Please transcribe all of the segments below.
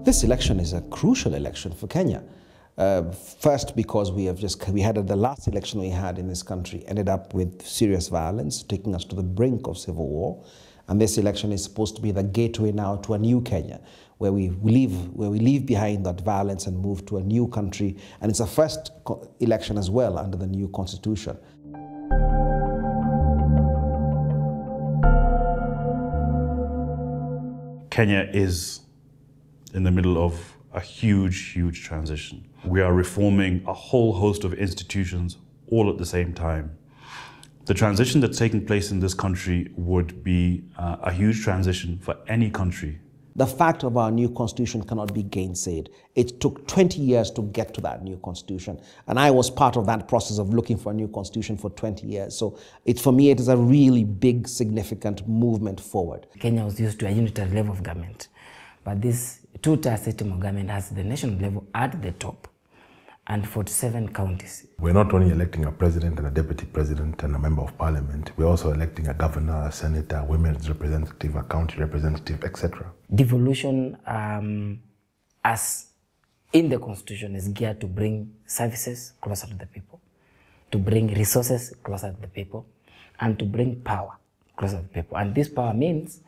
This election is a crucial election for Kenya. First, because we had the last election we had in this country ended up with serious violence, taking us to the brink of civil war. And this election is supposed to be the gateway now to a new Kenya, where we leave behind that violence and move to a new country. And it's a first election as well under the new constitution. Kenya is in the middle of a huge, huge transition. We are reforming a whole host of institutions all at the same time. The transition that's taking place in this country would be a huge transition for any country. The fact of our new constitution cannot be gainsaid. It took 20 years to get to that new constitution. And I was part of that process of looking for a new constitution for 20 years. So for me, it is a really big, significant movement forward. Kenya was used to a unitary level of government. But this two-tier system of government has the national level at the top and 47 counties. We're not only electing a president and a deputy president and a member of parliament, we're also electing a governor, a senator, a women's representative, a county representative, etc. Devolution, as in the constitution, is geared to bring services closer to the people, to bring resources closer to the people, and to bring power closer to the people. And this power means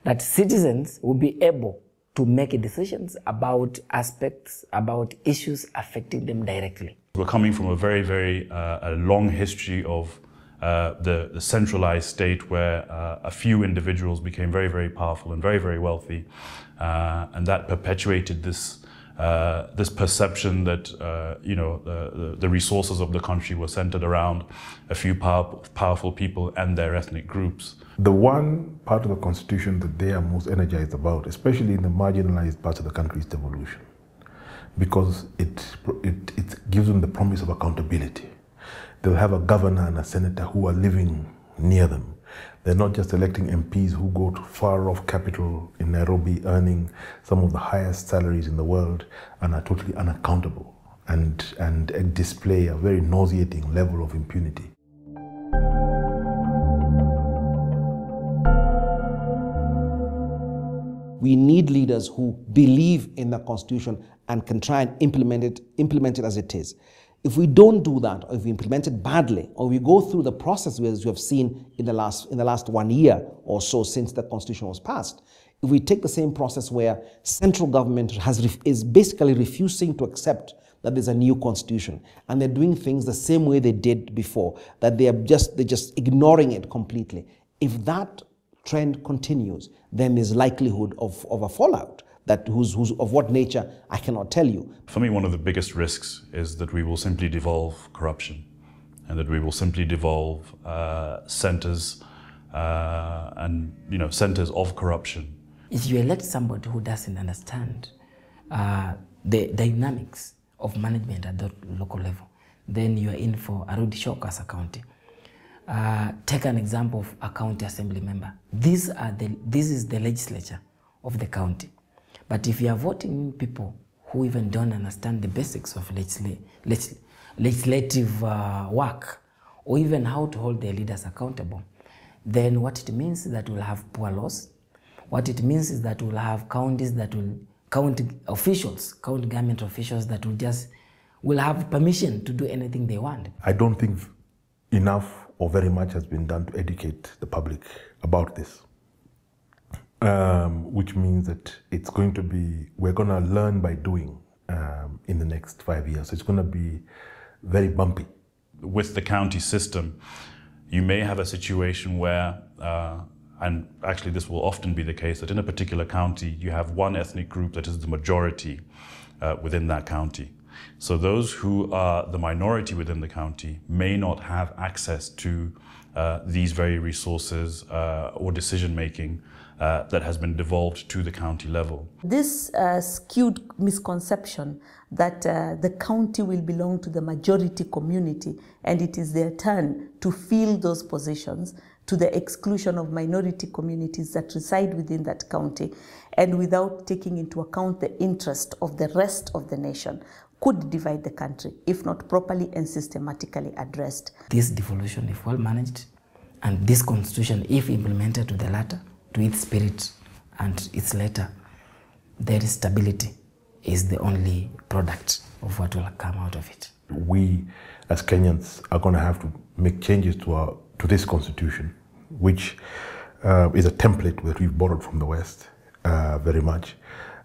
that citizens will be able to make decisions about aspects, about issues affecting them directly. We're coming from a very, very long history of the centralized state where a few individuals became very, very powerful and very, very wealthy. And that perpetuated this perception that the resources of the country were centered around a few powerful people and their ethnic groups. The one part of the constitution that they are most energized about, especially in the marginalized parts of the country, is devolution, because it gives them the promise of accountability. They'll have a governor and a senator who are living near them. They're not just electing MPs who go to far-off capital in Nairobi, earning some of the highest salaries in the world, and are totally unaccountable and display a very nauseating level of impunity. We need leaders who believe in the constitution and can try and implement it as it is. If we don't do that, or if we implement it badly, or we go through the process as you have seen in the last 1 year or so since the constitution was passed, if we take the same process where central government is basically refusing to accept that there's a new constitution, and they're doing things the same way they did before, that they're just ignoring it completely. If that trend continues, then there's likelihood of a fallout. Of what nature, I cannot tell you. For me, one of the biggest risks is that we will simply devolve corruption, and that we will simply devolve centers centers of corruption. If you elect somebody who doesn't understand the dynamics of management at the local level, then you are in for a rude shock as a county. Take an example of a county assembly member. This is the legislature of the county. But if you are voting people who even don't understand the basics of legislative work, or even how to hold their leaders accountable, then what it means is that we'll have poor laws. What it means is that we'll have counties that will, county government officials that will have permission to do anything they want. I don't think enough or very much has been done to educate the public about this. Which means that we're going to learn by doing in the next 5 years. It's going to be very bumpy. With the county system, you may have a situation where, and actually this will often be the case, that in a particular county, you have one ethnic group that is the majority within that county. So those who are the minority within the county may not have access to these very resources or decision-making that has been devolved to the county level. This skewed misconception that the county will belong to the majority community and it is their turn to fill those positions to the exclusion of minority communities that reside within that county, and without taking into account the interest of the rest of the nation, could divide the country if not properly and systematically addressed. This devolution, if well managed, and this constitution, if implemented to the latter, to its spirit and its letter, there is stability. is the only product of what will come out of it. We, as Kenyans, are going to have to make changes to this constitution, which is a template that we've borrowed from the West very much,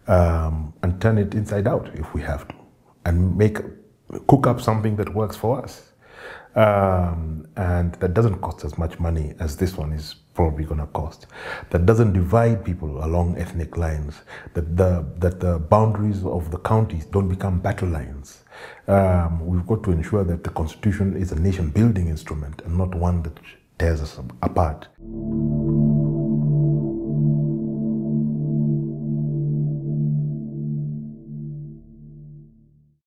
and turn it inside out if we have to, and cook up something that works for us. And that doesn't cost as much money as this one is probably going to cost. That doesn't divide people along ethnic lines. That the boundaries of the counties don't become battle lines. We've got to ensure that the constitution is a nation-building instrument and not one that tears us apart.